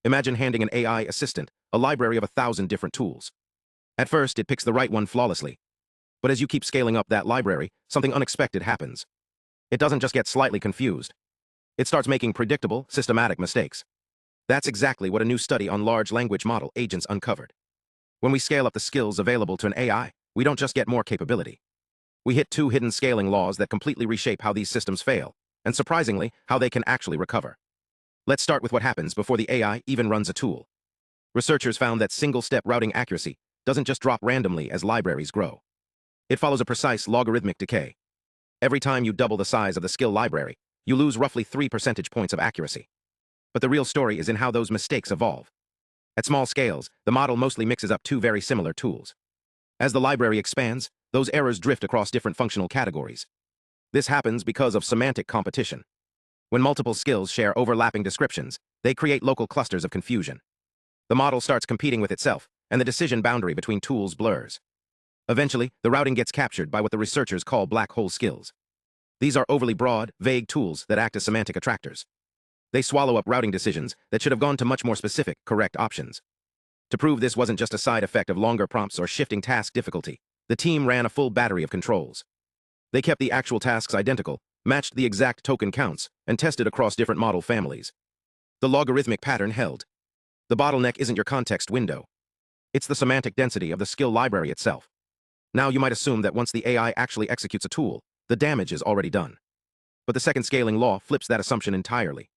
Imagine handing an AI assistant a library of 1,000 different tools. At first, it picks the right one flawlessly. But as you keep scaling up that library, something unexpected happens. It doesn't just get slightly confused. It starts making predictable, systematic mistakes. That's exactly what a new study on large language model agents uncovered. When we scale up the skills available to an AI, we don't just get more capability. We hit two hidden scaling laws that completely reshape how these systems fail, and surprisingly, how they can actually recover. Let's start with what happens before the AI even runs a tool. Researchers found that single-step routing accuracy doesn't just drop randomly as libraries grow. It follows a precise logarithmic decay. Every time you double the size of the skill library, you lose roughly 3 percentage points of accuracy. But the real story is in how those mistakes evolve. At small scales, the model mostly mixes up two very similar tools. As the library expands, those errors drift across different functional categories. This happens because of semantic competition. When multiple skills share overlapping descriptions, they create local clusters of confusion. The model starts competing with itself, and the decision boundary between tools blurs. Eventually, the routing gets captured by what the researchers call black hole skills. These are overly broad, vague tools that act as semantic attractors. They swallow up routing decisions that should have gone to much more specific, correct options. To prove this wasn't just a side effect of longer prompts or shifting task difficulty, the team ran a full battery of controls. They kept the actual tasks identical, matched the exact token counts, and tested across different model families. The logarithmic pattern held. The bottleneck isn't your context window. It's the semantic density of the skill library itself. Now you might assume that once the AI actually executes a tool, the damage is already done. But the second scaling law flips that assumption entirely.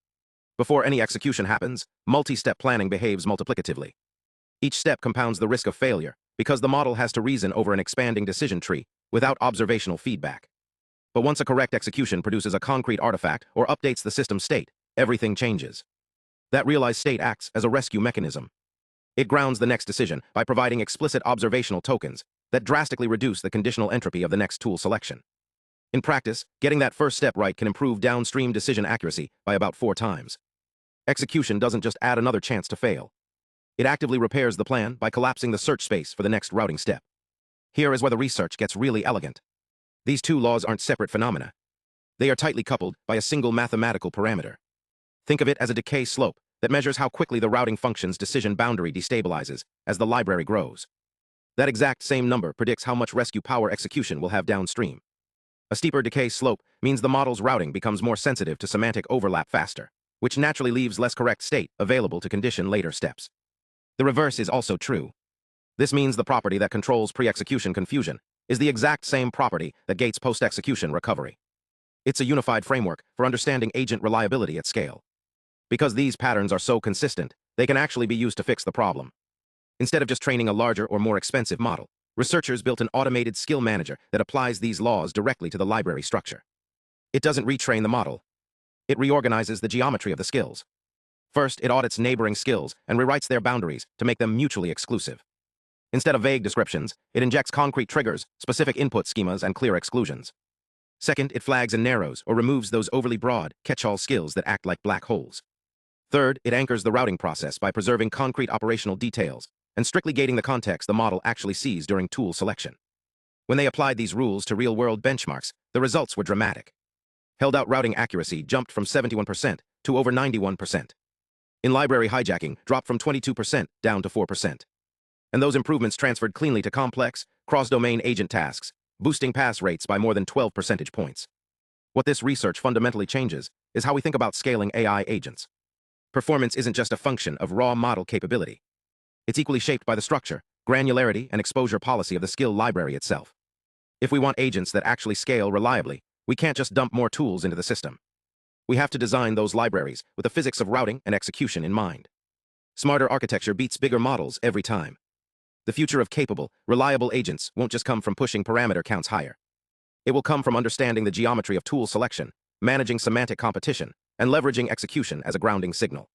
Before any execution happens, multi-step planning behaves multiplicatively. Each step compounds the risk of failure, because the model has to reason over an expanding decision tree without observational feedback. But once a correct execution produces a concrete artifact or updates the system's state, everything changes. That realized state acts as a rescue mechanism. It grounds the next decision by providing explicit observational tokens that drastically reduce the conditional entropy of the next tool selection. In practice, getting that first step right can improve downstream decision accuracy by about 4 times. Execution doesn't just add another chance to fail. It actively repairs the plan by collapsing the search space for the next routing step. Here is where the research gets really elegant. These two laws aren't separate phenomena. They are tightly coupled by a single mathematical parameter. Think of it as a decay slope that measures how quickly the routing function's decision boundary destabilizes as the library grows. That exact same number predicts how much rescue power execution will have downstream. A steeper decay slope means the model's routing becomes more sensitive to semantic overlap faster, which naturally leaves less correct state available to condition later steps. The reverse is also true. This means the property that controls pre-execution confusion is the exact same property that gates post-execution recovery. It's a unified framework for understanding agent reliability at scale. Because these patterns are so consistent, they can actually be used to fix the problem. Instead of just training a larger or more expensive model, researchers built an automated skill manager that applies these laws directly to the library structure. It doesn't retrain the model. It reorganizes the geometry of the skills. First, it audits neighboring skills and rewrites their boundaries to make them mutually exclusive. Instead of vague descriptions, it injects concrete triggers, specific input schemas, and clear exclusions. Second, it flags and narrows or removes those overly broad, catch-all skills that act like black holes. Third, it anchors the routing process by preserving concrete operational details and strictly gating the context the model actually sees during tool selection. When they applied these rules to real-world benchmarks, the results were dramatic. Held-out routing accuracy jumped from 71% to over 91%. In-library hijacking dropped from 22% down to 4%. And those improvements transferred cleanly to complex, cross-domain agent tasks, boosting pass rates by more than 12 percentage points. What this research fundamentally changes is how we think about scaling AI agents. Performance isn't just a function of raw model capability. It's equally shaped by the structure, granularity, and exposure policy of the skill library itself. If we want agents that actually scale reliably, we can't just dump more tools into the system. We have to design those libraries with the physics of routing and execution in mind. Smarter architecture beats bigger models every time. The future of capable, reliable agents won't just come from pushing parameter counts higher. It will come from understanding the geometry of tool selection, managing semantic competition, and leveraging execution as a grounding signal.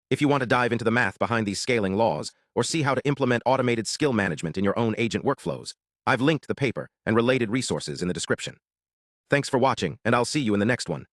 If you want to dive into the math behind these scaling laws, or see how to implement automated skill management in your own agent workflows, I've linked the paper and related resources in the description. Thanks for watching, and I'll see you in the next one.